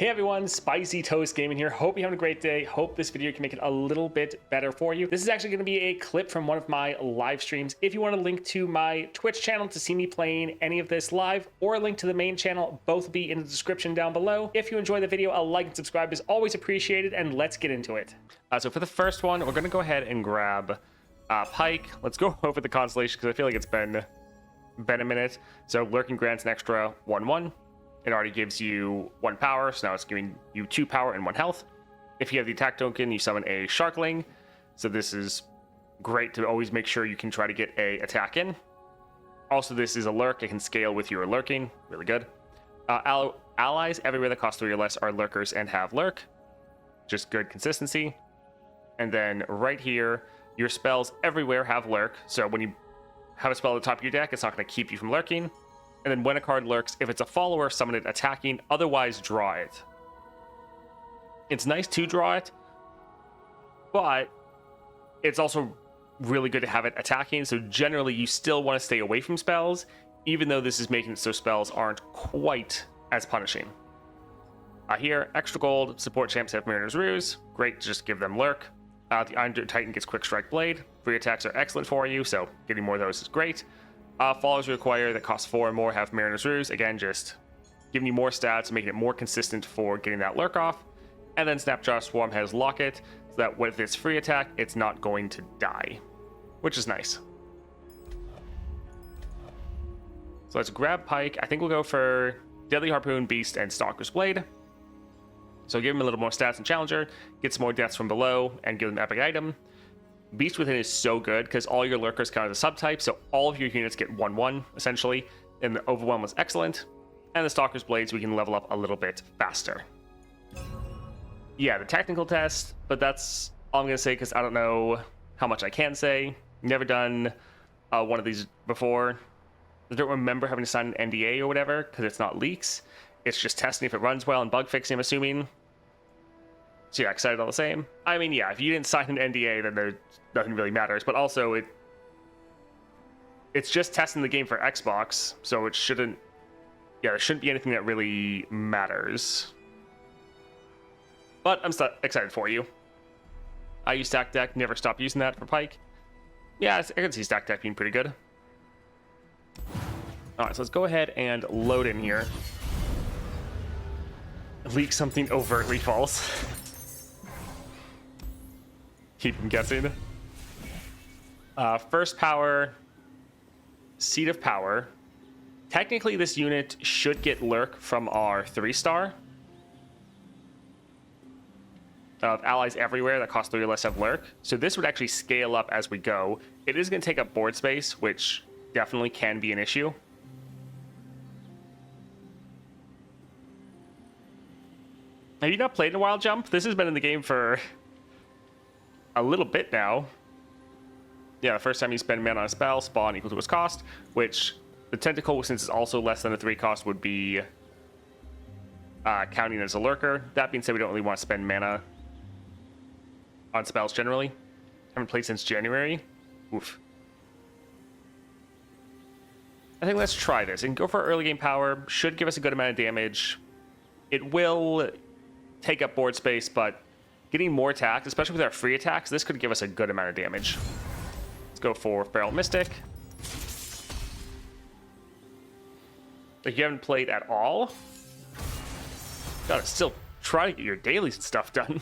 Hey everyone, Spicy Toast Gaming here. Hope you're having a great day. Hope this video can make it a little bit better for you. This is actually going to be a clip from one of my live streams. If you want a link to my Twitch channel to see me playing any of this live, or a link to the main channel, both will be in the description down below. If you enjoy the video, a like and subscribe is always appreciated, and let's get into it. So for the first one, we're going to go ahead and grab Pyke. Let's go over the constellation because I feel like it's been a minute. So Lurking grants an extra 1/1. It already gives you 1 power, so now it's giving you 2 power and 1 health. If you have the attack token, you summon a Sharkling. So this is great to always make sure you can try to get a attack in. Also, this is a lurk. It can scale with your lurking. Really good. Allies everywhere that cost 3 or less are lurkers and have lurk. Just good consistency. And then right here, your spells everywhere have lurk. So when you have a spell at the top of your deck, it's not going to keep you from lurking. And then when a card lurks, if it's a follower, summon it attacking, otherwise draw it. It's nice to draw it, but it's also really good to have it attacking, so generally you still want to stay away from spells, even though this is making it so spells aren't quite as punishing. Here, extra gold, support champs have Mariner's Ruse, great to just give them lurk. The Iron Titan gets Quick Strike Blade, free attacks are excellent for you, so getting more of those is great. Followers require that cost 4 or more have Mariner's Ruse. Again, just giving you more stats, making it more consistent for getting that lurk off. And then Snapshot Swarm has Locket, so that with its free attack, it's not going to die, which is nice. So let's grab Pyke. I think we'll go for Deadly Harpoon, Beast, and Stalker's Blade. So give him a little more stats and Challenger, get some more deaths from below, and give them Epic Item. Beast Within is so good because all your lurkers count as a subtype, so all of your units get 1/1 essentially, and the Overwhelm is excellent. And the Stalker's Blades we can level up a little bit faster. Yeah, the technical test, but that's all I'm gonna say because I don't know how much I can say. Never done one of these before. I don't remember having to sign an NDA or whatever because it's not leaks. It's just testing if it runs well and bug fixing, I'm assuming. So yeah, excited all the same. I mean, yeah, if you didn't sign an NDA, then there's nothing really matters. But also, it's just testing the game for Xbox, so it shouldn't... Yeah, there shouldn't be anything that really matters. But I'm excited for you. I use Stack Deck, never stop using that for Pyke. Yeah, I can see Stack Deck being pretty good. Alright, so let's go ahead and load in here. Leak something overtly false. Keep them guessing. First power, Seat of Power. Technically, this unit should get lurk from our 3-star. Allies everywhere that cost 3 or less have lurk. So this would actually scale up as we go. It is going to take up board space, which definitely can be an issue. Have you not played in a Wild Jump? This has been in the game for a little bit now. Yeah, the first time you spend mana on a spell, spawn equal to its cost, which the Tentacle, since it's also less than a 3 cost, would be counting as a lurker. That being said, we don't really want to spend mana on spells generally. Haven't played since January. Oof. I think let's try this and go for early game power. Should give us a good amount of damage. It will take up board space, but getting more attacks, especially with our free attacks, this could give us a good amount of damage. Let's go for Feral Mystic. If you haven't played at all, gotta still try to get your daily stuff done.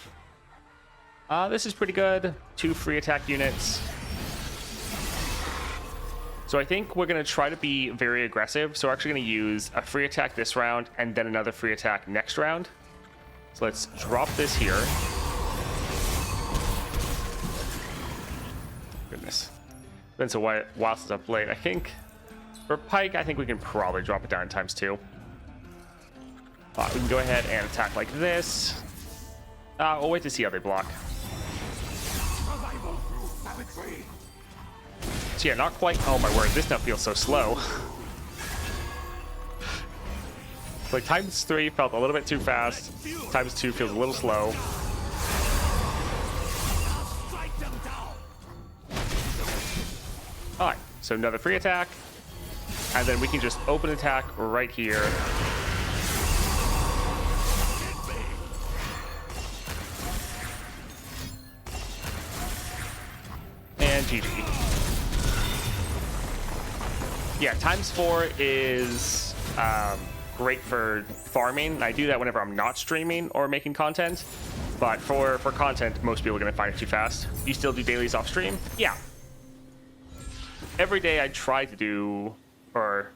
This is pretty good. 2 free attack units. So I think we're gonna try to be very aggressive. So we're actually gonna use a free attack this round and then another free attack next round. So let's drop this here. Goodness. It's been so while since I've played. I think for Pyke, I think we can probably drop it down times 2. We can go ahead and attack like this. We'll wait to see how they block. So yeah, not quite. Oh my word, this stuff feels so slow. Like times 3 felt a little bit too fast. Times 2 feels a little slow. Alright, so another free attack. And then we can just open attack right here. GG. Yeah, ×4 is great for farming. I do that whenever I'm not streaming or making content. But for content, most people are going to find it too fast. You still do dailies off stream? Yeah. Every day I try to do, or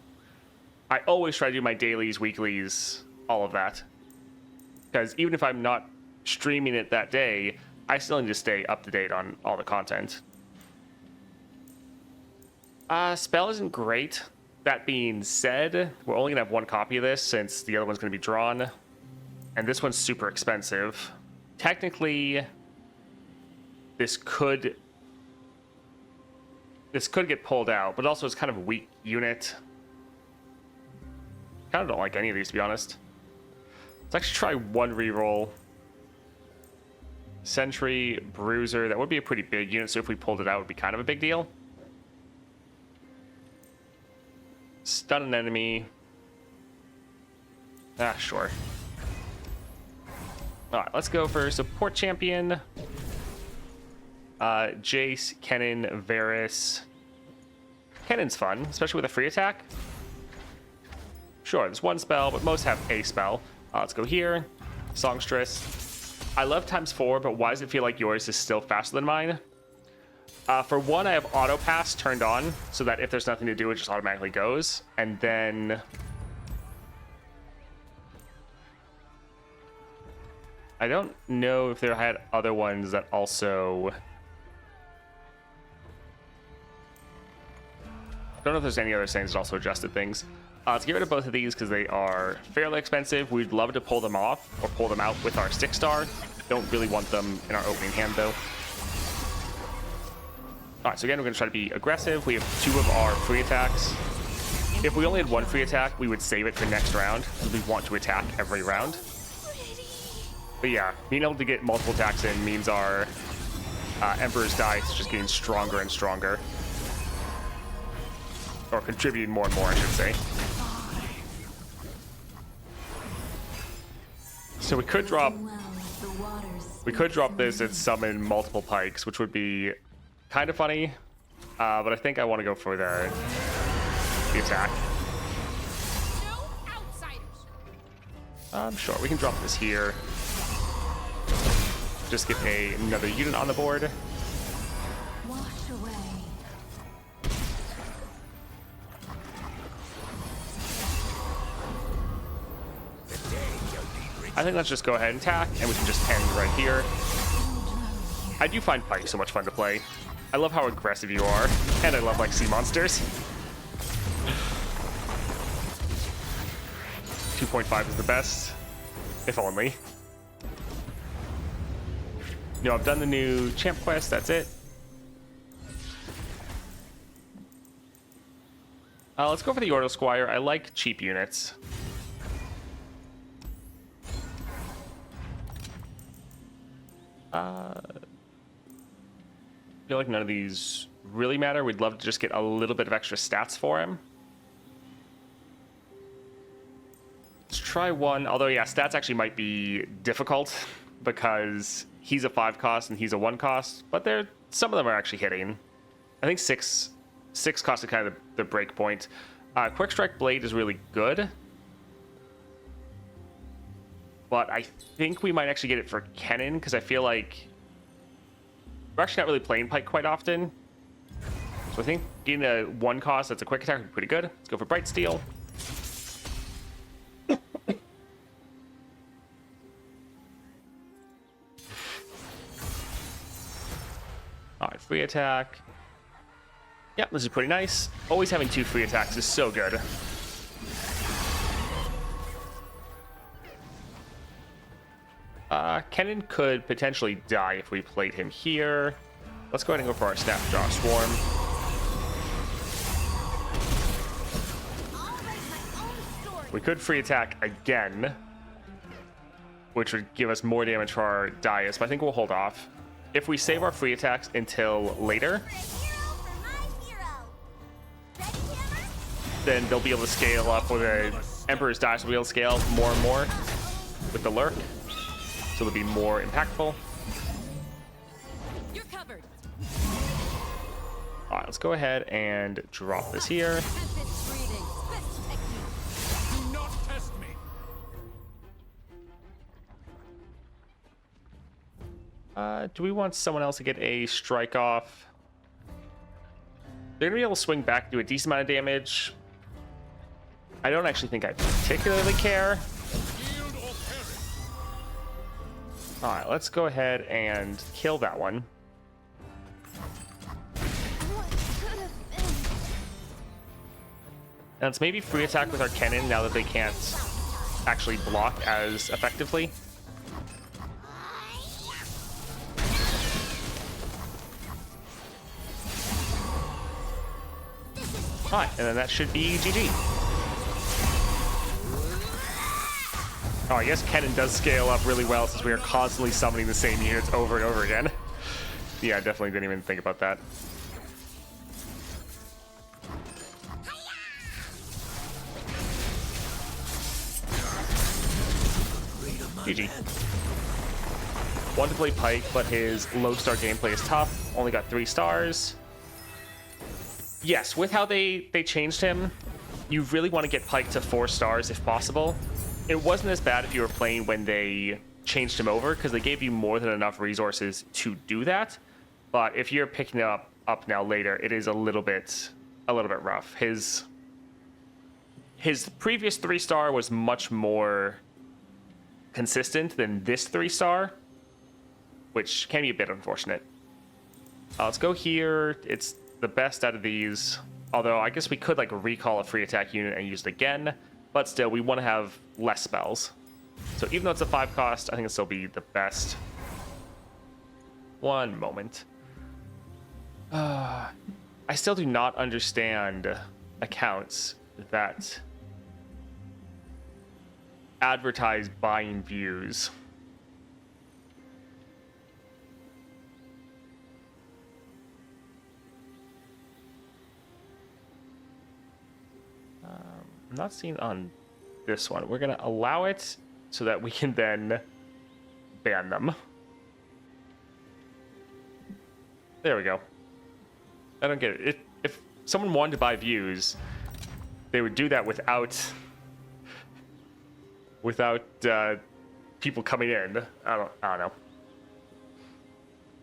I always try to do my dailies, weeklies, all of that. Because even if I'm not streaming it that day, I still need to stay up to date on all the content. Spell isn't great. That being said, we're only going to have one copy of this since the other one's going to be drawn. And this one's super expensive. Technically, this could get pulled out, but also it's kind of a weak unit. Kind of don't like any of these, to be honest. Let's actually try one reroll. Sentry, Bruiser, that would be a pretty big unit, so if we pulled it out, it would be kind of a big deal. Stun an enemy. Sure. Alright, let's go for support champion. Jace, Kennen, Varus. Kennen's fun, especially with a free attack. Sure, there's one spell, but most have a spell. Let's go here. Songstress. I love ×4, but why does it feel like yours is still faster than mine? For one, I have auto pass turned on, so that if there's nothing to do, it just automatically goes. And then I don't know if there had other ones that also. I don't know if there's any other things that also adjusted things. Let's get rid of both of these because they are fairly expensive. We'd love to pull them off or pull them out with our 6-star. Don't really want them in our opening hand though. Alright, so again, we're going to try to be aggressive. We have 2 of our free attacks. If we only had 1 free attack, we would save it for next round because we want to attack every round. But yeah, being able to get multiple attacks in means our Emperor's Dice is just getting stronger and stronger. Or contributing more and more, I should say. So we could drop this and summon multiple Pikes, which would be kind of funny. But I think I want to go for the attack. Sure, we can drop this here. Just get another unit on the board. Wash away. I think let's just go ahead and attack, and we can just end right here. I do find Pyke so much fun to play. I love how aggressive you are, and I love like sea monsters. 2.5 is the best, if only. No, I've done the new champ quest, that's it. Let's go for the Ordo Squire. I like cheap units. I feel like none of these really matter. We'd love to just get a little bit of extra stats for him. Let's try one. Although, yeah, stats actually might be difficult because he's a 5 cost and he's a 1 cost. But some of them are actually hitting. I think 6 cost is kind of the break point. Quick Strike Blade is really good. But I think we might actually get it for Kennen, because I feel like we're actually not really playing Pyke quite often. So I think getting a 1 cost that's a quick attack would be pretty good. Let's go for Bright Steel. Alright, free attack. Yeah, this is pretty nice. Always having 2 free attacks is so good. Kennen could potentially die if we played him here. Let's go ahead and go for our Snapjaw Swarm. We could free attack again, which would give us more damage for our Dais, but I think we'll hold off. If we save our free attacks until later, then they'll be able to scale up, or the Emperor's Dais will be able to scale more and more with the Lurk. So it'll be more impactful. You're covered. All right, let's go ahead and drop this here. Tempest reading. Best technique. Do not test me. Do we want someone else to get a strike off? They're gonna be able to swing back, do a decent amount of damage. I don't actually think I particularly care. Yield or perish. All right, let's go ahead and kill that one. What could have been? And let's maybe free attack with our cannon now that they can't actually block as effectively. All right, and then that should be GG. Oh, I guess cannon does scale up really well since we are constantly summoning the same units over and over again. Yeah, I definitely didn't even think about that. GG. Wanted to play Pyke, but his low star gameplay is tough. Only got 3 stars. Yes, with how they changed him, you really want to get Pyke to 4 stars if possible. It wasn't as bad if you were playing when they changed him over, because they gave you more than enough resources to do that. But if you're picking it up now later, it is a little bit rough. His previous 3-star was much more consistent than this 3-star, which can be a bit unfortunate. Let's go here. It's the best out of these, although I guess we could like recall a free attack unit and use it again, but still we want to have less spells. So even though it's a 5 cost, I think it'll still be the best. One moment. I still do not understand accounts that advertise buying views. I'm not seeing on this one. We're gonna allow it so that we can then ban them. There we go. I don't get it. If someone wanted to buy views, they would do that without people coming in. I don't know.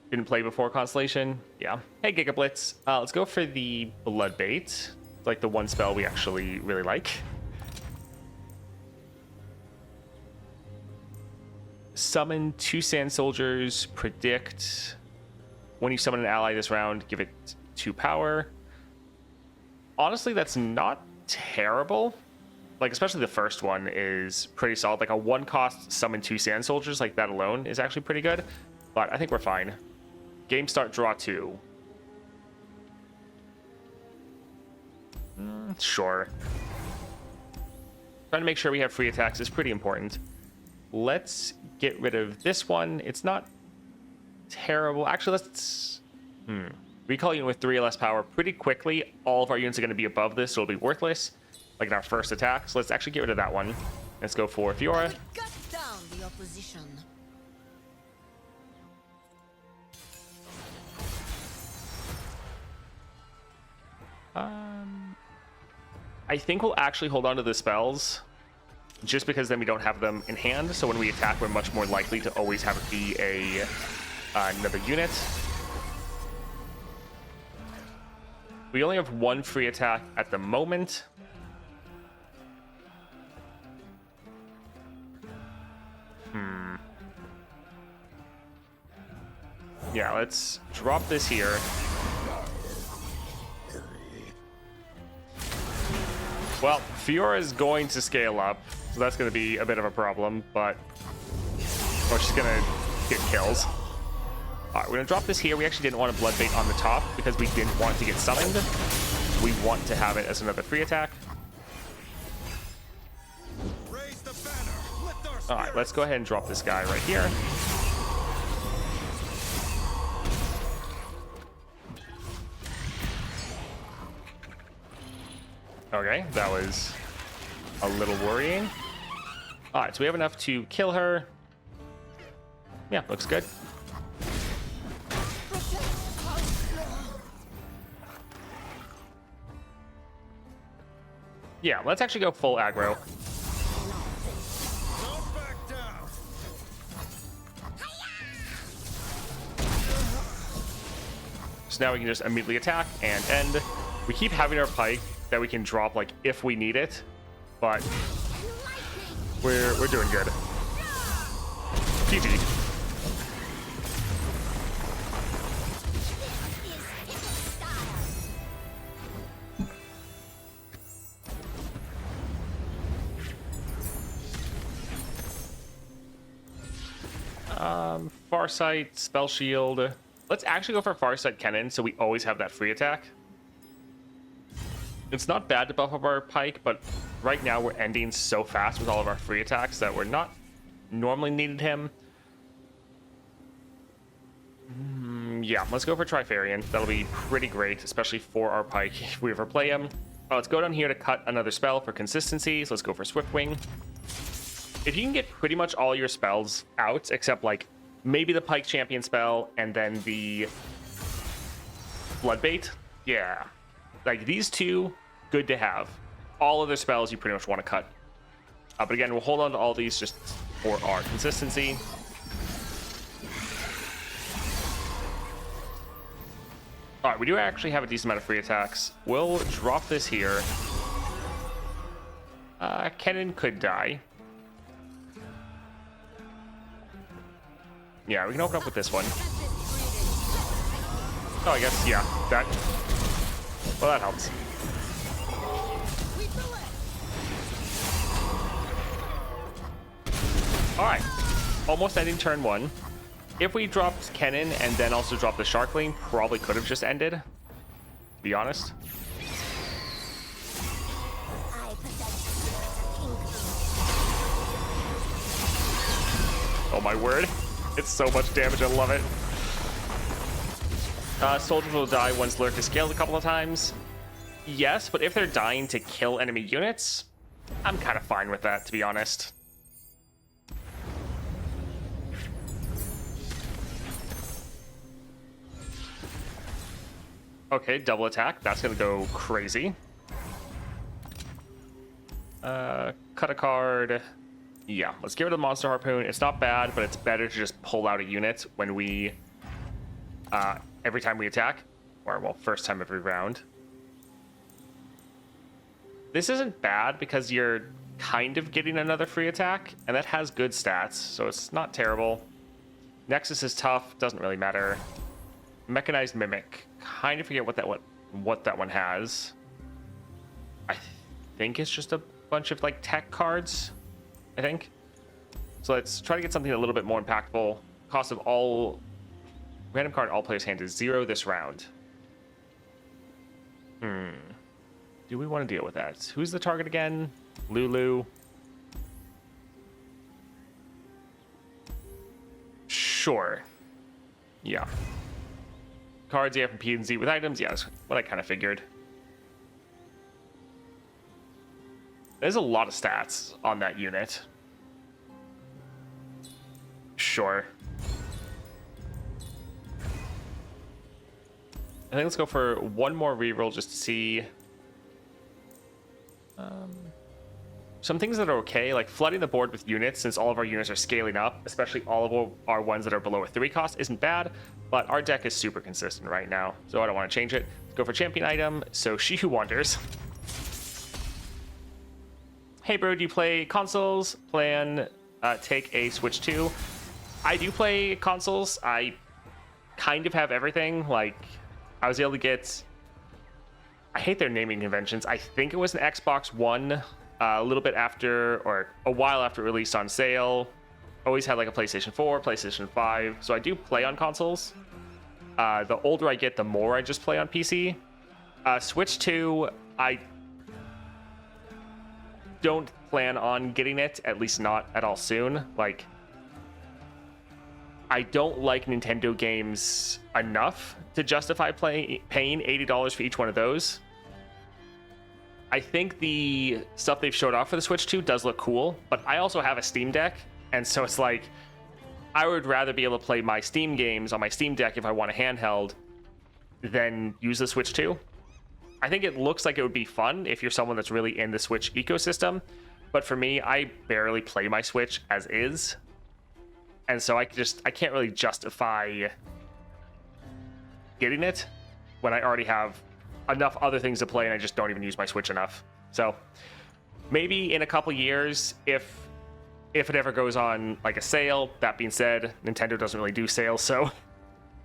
Didn't play before Constellation? Yeah. Hey, Gigablitz. Let's go for the Blood Bait. It's like the one spell we actually really like. Summon 2 Sand Soldiers. Predict. When you summon an ally this round, give it 2 power. Honestly, that's not terrible. Like, especially the first one is pretty solid. Like, a 1-cost summon 2 Sand Soldiers, like that alone is actually pretty good. But I think we're fine. Game start, draw 2. Sure. Trying to make sure we have free attacks is pretty important. Let's get rid of this one. It's not terrible. Actually, let's... Recall unit with 3 or less power. Pretty quickly, all of our units are going to be above this, so it'll be worthless. Like in our first attack. So let's actually get rid of that one. Let's go for Fiora. Cut down the opposition. I think we'll actually hold on to the spells, just because then we don't have them in hand. So when we attack, we're much more likely to always have it be another unit. We only have 1 free attack at the moment. Yeah, let's drop this here. Well, Fiora is going to scale up, so that's going to be a bit of a problem, but... Or she's going to get kills. Alright, we're going to drop this here. We actually didn't want a Blood Bait on the top because we didn't want it to get summoned. We want to have it as another free attack. Raise the banner. Lift our spirits. Alright, let's go ahead and drop this guy right here. Okay, that was a little worrying. Alright, so we have enough to kill her. Yeah, looks good. Yeah, let's actually go full aggro. Don't back down. So now we can just immediately attack and end. We keep having our Pyke that we can drop like if we need it, but we're doing good. GG. Farsight, Spell Shield. Let's actually go for Farsight Cannon so we always have that free attack. It's not bad to buff up our Pyke, but right now we're ending so fast with all of our free attacks that we're not normally needed him. Yeah, let's go for Trifarian. That'll be pretty great, especially for our Pyke if we ever play him. Let's go down here to cut another spell for consistency. So let's go for Swiftwing. If you can get pretty much all your spells out, except like maybe the Pyke champion spell and then the Bloodbait, yeah. Like these two, good to have. All other spells you pretty much want to cut. But again, we'll hold on to all these just for our consistency. All right, we do actually have a decent amount of free attacks. We'll drop this here. Kennen could die. Yeah, we can open up with this one. Oh, I guess, yeah, that... Well, that helps. Alright, almost ending turn 1. If we dropped Kennen and then also dropped the Sharkling, probably could have just ended, to be honest. Oh my word. It's so much damage, I love it. Soldiers will die once Lurk is scaled a couple of times. Yes, but if they're dying to kill enemy units, I'm kind of fine with that, to be honest. Okay, double attack. That's going to go crazy. Cut a card. Yeah, let's get rid of the Monster Harpoon. It's not bad, but it's better to just pull out a unit when we... every time we attack. Or, well, first time every round. This isn't bad because you're kind of getting another free attack, and that has good stats, so it's not terrible. Nexus is tough, doesn't really matter. Mechanized Mimic. Kind of forget what that one has. I think it's just a bunch of, like, tech cards, I think. So let's try to get something a little bit more impactful. Cost of all... Random card all players' hand is 0 this round. Do we want to deal with that? Who's the target again? Lulu. Sure. Yeah. Cards you have from P and Z with items. Yeah, that's what I kind of figured. There's a lot of stats on that unit. Sure. I think let's go for one more reroll just to see some things that are okay, like flooding the board with units since all of our units are scaling up, especially all of our ones that are below a 3 cost isn't bad, but our deck is super consistent right now, so I don't want to change it. Let's go for champion item, so She Who Wanders. Hey bro, do you play consoles? Plan take a Switch 2. I do play consoles. I kind of have everything. Like, I was able to get... I hate their naming conventions. I think it was an Xbox One a little bit after, or a while after it released on sale. Always had like a PlayStation 4, PlayStation 5. So I do play on consoles. The older I get, the more I just play on PC. Switch 2, I don't plan on getting it, at least not at all soon. Like, I don't like Nintendo games enough to justify paying $80 for each one of those. I think the stuff they've showed off for the Switch 2 does look cool, but I also have a Steam Deck, and so it's like, I would rather be able to play my Steam games on my Steam Deck if I want a handheld than use the Switch 2. I think it looks like it would be fun if you're someone that's really in the Switch ecosystem. But for me, I barely play my Switch as is. And so I can't really justify getting it when I already have enough other things to play and I just don't even use my Switch enough. So maybe in a couple years, if it ever goes on like a sale. That being said, Nintendo doesn't really do sales, so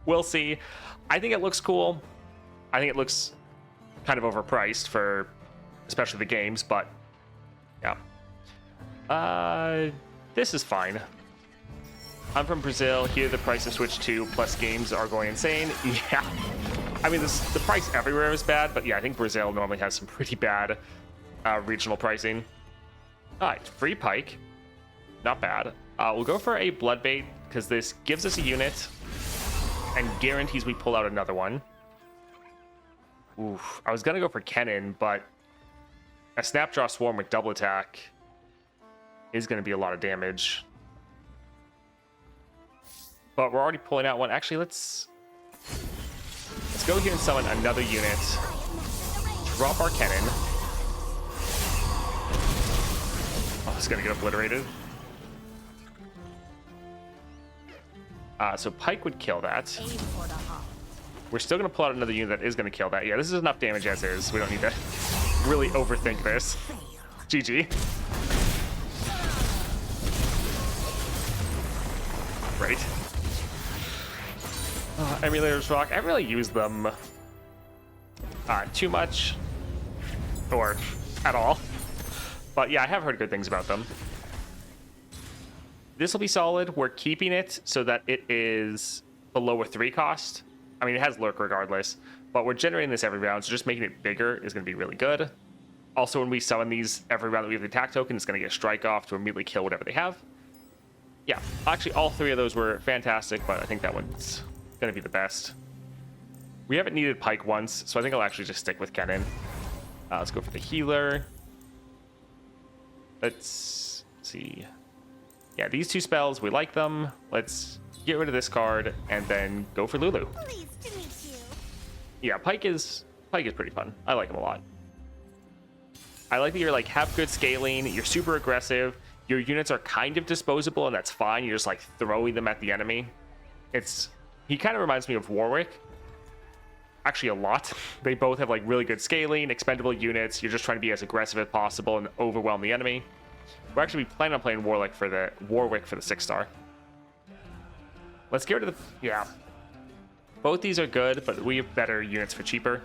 we'll see. I think it looks cool. I think it looks kind of overpriced for especially the games, but yeah. This is fine. I'm from Brazil. Here the price of Switch 2 plus games are going insane. Yeah. I mean, the price everywhere is bad, but yeah, I think Brazil normally has some pretty bad regional pricing. All right, free Pyke. Not bad. We'll go for a Bloodbait because this gives us a unit and guarantees we pull out another one. Oof. I was going to go for Kennen, but a Snapdraw Swarm with double attack is going to be a lot of damage. But we're already pulling out one. Actually, let's go here and summon another unit. Drop our Kennen. Oh, it's going to get obliterated. So Pyke would kill that. We're still going to pull out another unit that is going to kill that. Yeah, this is enough damage as is. We don't need to really overthink this. GG. Great. Emulators rock. I really use them too much. Or at all. But yeah, I have heard good things about them. This will be solid. We're keeping it so that it is below a 3 cost. I mean, it has lurk regardless, but we're generating this every round, so just making it bigger is going to be really good. Also, when we summon these every round that we have the attack token, it's going to get a strike off to immediately kill whatever they have. Yeah, actually, all 3 of those were fantastic, but I think that one's going to be the best. We haven't needed Pyke once, so I think I'll actually just stick with Kennen. Let's go for the healer. Let's see. Yeah, these 2 spells, we like them. Let's get rid of this card and then go for Lulu. Pleased to meet you. Yeah, Pyke is pretty fun. I like him a lot. I like that you're like have good scaling, you're super aggressive, your units are kind of disposable and that's fine. You're just like throwing them at the enemy. He kind of reminds me of Warwick. Actually a lot. They both have like really good scaling, expendable units. You're just trying to be as aggressive as possible and overwhelm the enemy. We're actually planning on playing Warwick for the 6-star. Let's get rid of the... Yeah. Both these are good, but we have better units for cheaper.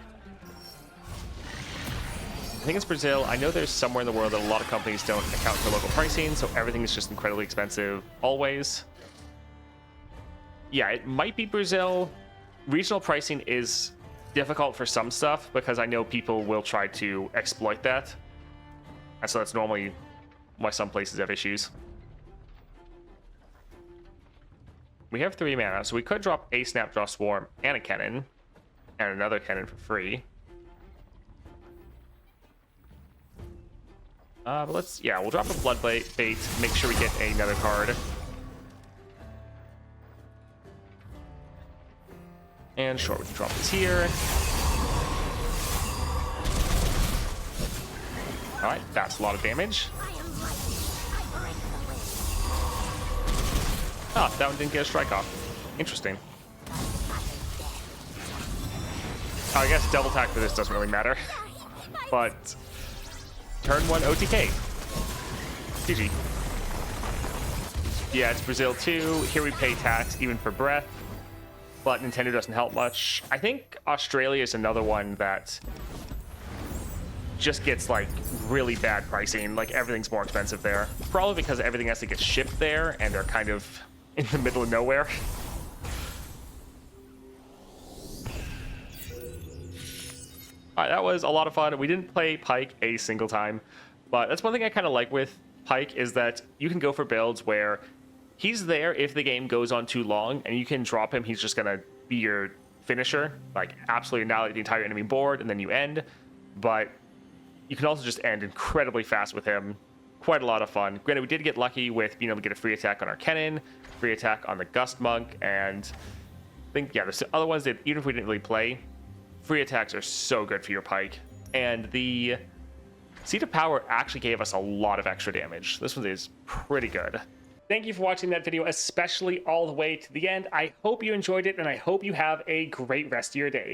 I think it's Brazil. I know there's somewhere in the world that a lot of companies don't account for local pricing, so everything is just incredibly expensive always. Yeah, it might be Brazil. Regional pricing is difficult for some stuff because I know people will try to exploit that. And so that's normally why some places have issues. We have 3 mana, so we could drop a Snapdraw Swarm and a Kennen, and another Kennen for free. But we'll drop a Bloodbait, make sure we get another card. And sure, we can drop this here. Alright, that's a lot of damage. Oh, that one didn't get a strike off. Interesting. Oh, I guess double attack for this doesn't really matter. But turn 1 OTK. GG. Yeah, it's Brazil too. Here we pay tax even for breath. But Nintendo doesn't help much. I think Australia is another one that just gets like really bad pricing. Like everything's more expensive there. Probably because everything has to get shipped there and they're kind of in the middle of nowhere. Alright, that was a lot of fun. We didn't play Pyke a single time, but that's one thing I kind of like with Pyke is that you can go for builds where he's there if the game goes on too long and you can drop him. He's just going to be your finisher, like absolutely annihilate the entire enemy board and then you end. But you can also just end incredibly fast with him. Quite a lot of fun. Granted, we did get lucky with being able to get a free attack on our Kennen, free attack on the Gust Monk, and I think, yeah, there's other ones that even if we didn't really play, free attacks are so good for your Pyke. And the Seat of Power actually gave us a lot of extra damage. This one is pretty good. Thank you for watching that video, especially all the way to the end. I hope you enjoyed it, and I hope you have a great rest of your day.